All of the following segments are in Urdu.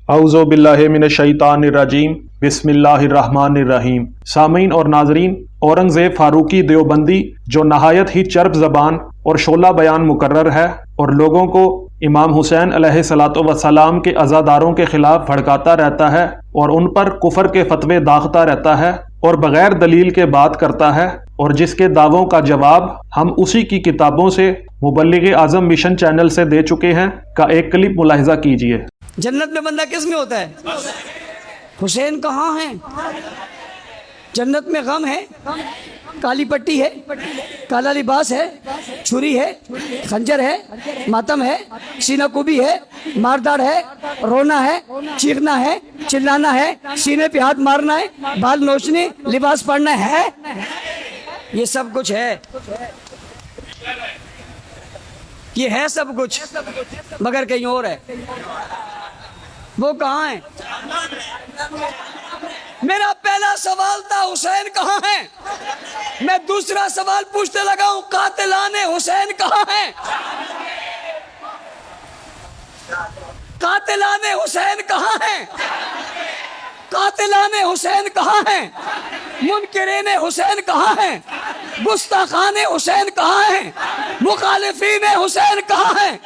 اعوذ باللہ من الشیطان الرجیم بسم اللہ الرحمن الرحیم۔ سامعین اور ناظرین، اورنگزیب فاروقی دیوبندی جو نہایت ہی چرب زبان اور شعلہ بیان مقرر ہے اور لوگوں کو امام حسین علیہ الصلوۃ والسلام کے عزاداروں کے خلاف بھڑکاتا رہتا ہے اور ان پر کفر کے فتوے داغتا رہتا ہے اور بغیر دلیل کے بات کرتا ہے، اور جس کے دعووں کا جواب ہم اسی کی کتابوں سے مبلغ اعظم مشن چینل سے دے چکے ہیں کا ایک کلپ ملاحظہ کیجیے۔ جنت میں بندہ کس میں ہوتا ہے؟ حسین کہاں ہیں؟ جنت میں غم ہے، کالی پٹی ہے، کالا لباس ہے، چھری ہے، خنجر ہے، ماتم ہے، سینہ کوبی ہے، ماردار ہے، رونا ہے، چیخنا ہے، چلانا ہے، سینے پہ ہاتھ مارنا ہے، بال نوچنے، لباس پڑھنا ہے، یہ سب کچھ ہے، یہ ہے سب کچھ، مگر کہیں اور ہے۔ وہ کہاں ہیں؟ میرا پہلا سوال تھا حسین کہاں ہیں؟ میں دوسرا سوال پوچھنے لگا ہوں قاتلان حسین کہاں ہیں؟ قاتلان حسین کہاں ہیں؟ قاتلان حسین کہاں ہیں؟ منکرین حسین کہاں ہیں؟ گستاخان حسین کہاں ہیں؟ مخالفین حسین کہاں ہیں؟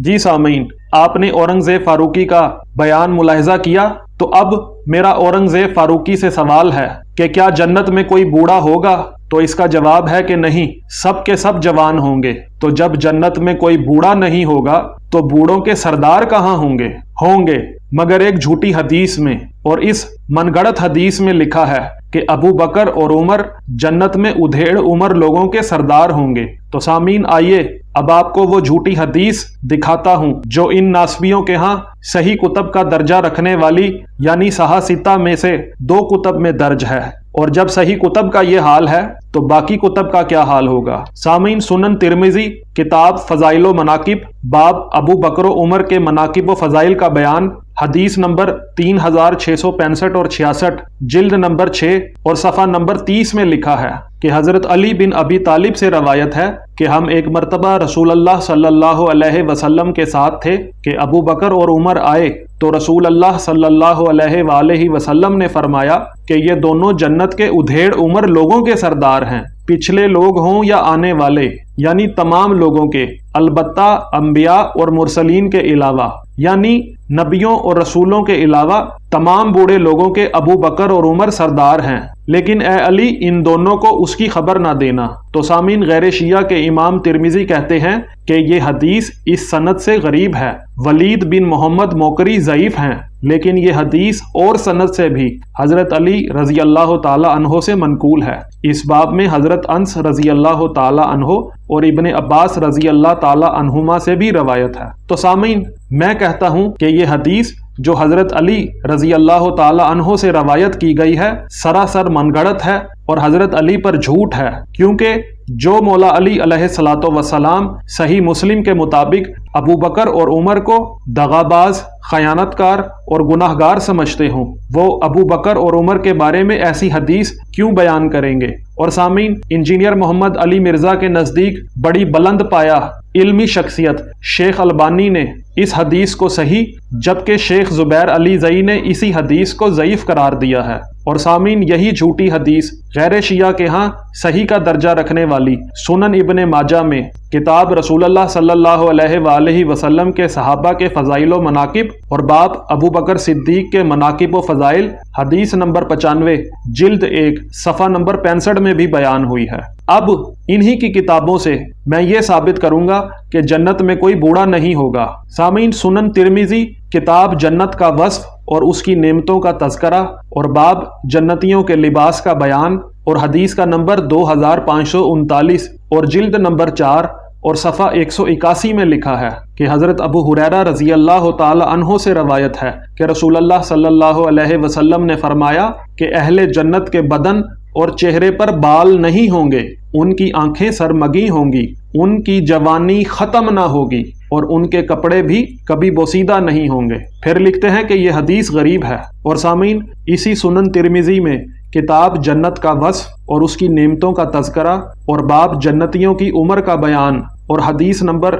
جی سامعین، آپ نے اورنگزیب فاروقی کا بیان ملاحظہ کیا، تو اب میرا اورنگزیب فاروقی سے سوال ہے کہ کیا جنت میں کوئی بوڑھا ہوگا؟ تو اس کا جواب ہے کہ نہیں، سب کے سب جوان ہوں گے۔ تو جب جنت میں کوئی بوڑھا نہیں ہوگا تو بوڑھوں کے سردار کہاں ہوں گے؟ ہوں گے، مگر ایک جھوٹی حدیث میں، اور اس من گڑت حدیث میں لکھا ہے کہ ابو بکر اور عمر جنت میں ادھیڑ عمر لوگوں کے سردار ہوں گے۔ تو سامعین آئیے اب آپ کو وہ جھوٹی حدیث دکھاتا ہوں جو ان ناسبیوں کے ہاں صحیح کتب کا درجہ رکھنے والی یعنی صحاح ستہ میں سے 2 کتب میں درج ہے، اور جب صحیح کتب کا یہ حال ہے تو باقی کتب کا کیا حال ہوگا؟ سامعین، سنن ترمذی کتاب فضائل و مناقب باب ابو بکر و عمر کے مناقب و فضائل کا بیان حدیث نمبر 3665 اور 66 جلد نمبر 6 اور صفحہ نمبر 30 میں لکھا ہے کہ حضرت علی بن ابی طالب سے روایت ہے کہ ہم ایک مرتبہ رسول اللہ صلی اللہ علیہ وسلم کے ساتھ تھے کہ ابو بکر اور عمر آئے تو رسول اللہ صلی اللہ علیہ وآلہ وسلم نے فرمایا کہ یہ دونوں جنت کے ادھیڑ عمر لوگوں کے سردار ہیں، پچھلے لوگ ہوں یا آنے والے، یعنی تمام لوگوں کے، البتہ انبیاء اور مرسلین کے علاوہ، یعنی نبیوں اور رسولوں کے علاوہ تمام بوڑھے لوگوں کے ابو بکر اور عمر سردار ہیں، لیکن اے علی ان دونوں کو اس کی خبر نہ دینا۔ تو سامعین، غیر شیعہ کے امام ترمذی کہتے ہیں کہ یہ حدیث اس سند سے غریب ہے، ولید بن محمد موقری ضعیف ہیں، لیکن یہ حدیث اور سند سے بھی حضرت علی رضی اللہ تعالی عنہ سے منقول ہے۔ اس باب میں حضرت انس رضی اللہ تعالی عنہ اور ابن عباس رضی اللہ تعالی عنہما سے بھی روایت ہے۔ تو سامعین، میں کہتا ہوں کہ یہ حدیث جو حضرت علی رضی اللہ تعالی عنہ سے روایت کی گئی ہے سراسر من گڑت ہے اور حضرت علی پر جھوٹ ہے، کیونکہ جو مولا علی علیہ الصلوۃ والسلام صحیح مسلم کے مطابق ابو بکر اور عمر کو دغاباز، خیانت کار اور گناہ گار سمجھتے ہوں، وہ ابو بکر اور عمر کے بارے میں ایسی حدیث کیوں بیان کریں گے؟ اور سامعین، انجینئر محمد علی مرزا کے نزدیک بڑی بلند پایا علمی شخصیت شیخ البانی نے اس حدیث کو صحیح، جبکہ شیخ زبیر علی زئی نے اسی حدیث کو ضعیف قرار دیا ہے۔ اور سامعین، یہی جھوٹی حدیث غیر شیعہ کے ہاں صحیح کا درجہ رکھنے والی سنن ابن ماجہ میں کتاب رسول اللہ صلی اللہ علیہ وآلہ وسلم کے صحابہ کے فضائل و مناقب اور باب ابو بکر صدیق کے مناقب و فضائل حدیث نمبر 95 جلد 1 صفحہ نمبر 65 میں بھی بیان ہوئی ہے۔ اب انہی کی کتابوں سے میں یہ ثابت کروں گا کہ جنت میں کوئی بوڑھا نہیں ہوگا۔ سامعین، سنن ترمذی کتاب جنت کا وصف اور اس کی نعمتوں کا تذکرہ اور باب جنتیوں کے لباس کا بیان اور حدیث کا نمبر 2539 اور جلد نمبر 4 اور صفحہ 181 میں لکھا ہے کہ حضرت ابو ہریرہ رضی اللہ تعالی عنہ سے روایت ہے کہ رسول اللہ صلی اللہ علیہ وسلم نے فرمایا کہ اہل جنت کے بدن اور چہرے پر بال نہیں ہوں گے، ان کی آنکھیں سرمگی ہوں گی، ان کی جوانی ختم نہ ہوگی اور ان کے کپڑے بھی کبھی بوسیدہ نہیں ہوں گے۔ پھر لکھتے ہیں کہ یہ حدیث غریب ہے۔ اور سامعین، اسی سنن ترمذی میں کتاب جنت کا وصف اور اس کی نعمتوں کا تذکرہ اور باب جنتیوں کی عمر کا بیان اور حدیث نمبر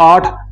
8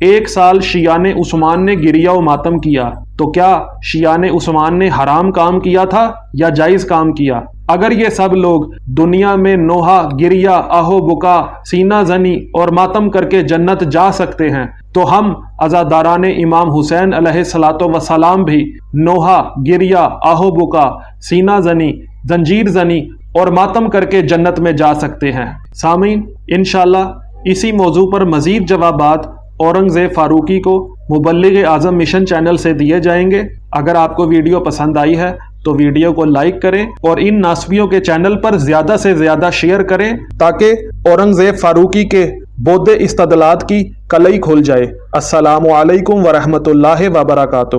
ایک سال شیعان عثمان نے گریہ و ماتم کیا تو کیا شیعان عثمان نے حرام کام کیا تھا یا جائز کام کیا؟ اگر یہ سب لوگ دنیا میں نوحہ، گریہ، آہو بکا، سینہ زنی اور ماتم کر کے جنت جا سکتے ہیں تو ہم عزاداران امام حسین علیہ الصلاۃ والسلام بھی نوحہ، گریہ، آہو بکا، سینہ زنی، زنجیر زنی اور ماتم کر کے جنت میں جا سکتے ہیں۔ سامعین، انشاءاللہ اسی موضوع پر مزید جوابات اورنگزیب فاروقی کو مبلغ اعظم مشن چینل سے دیے جائیں گے۔ اگر آپ کو ویڈیو پسند آئی ہے تو ویڈیو کو لائک کریں اور ان ناسبیوں کے چینل پر زیادہ سے زیادہ شیئر کریں تاکہ اورنگزیب فاروقی کے بودھ استدلالات کی کلئی کھل جائے۔ السلام علیکم ورحمۃ اللہ وبرکاتہ۔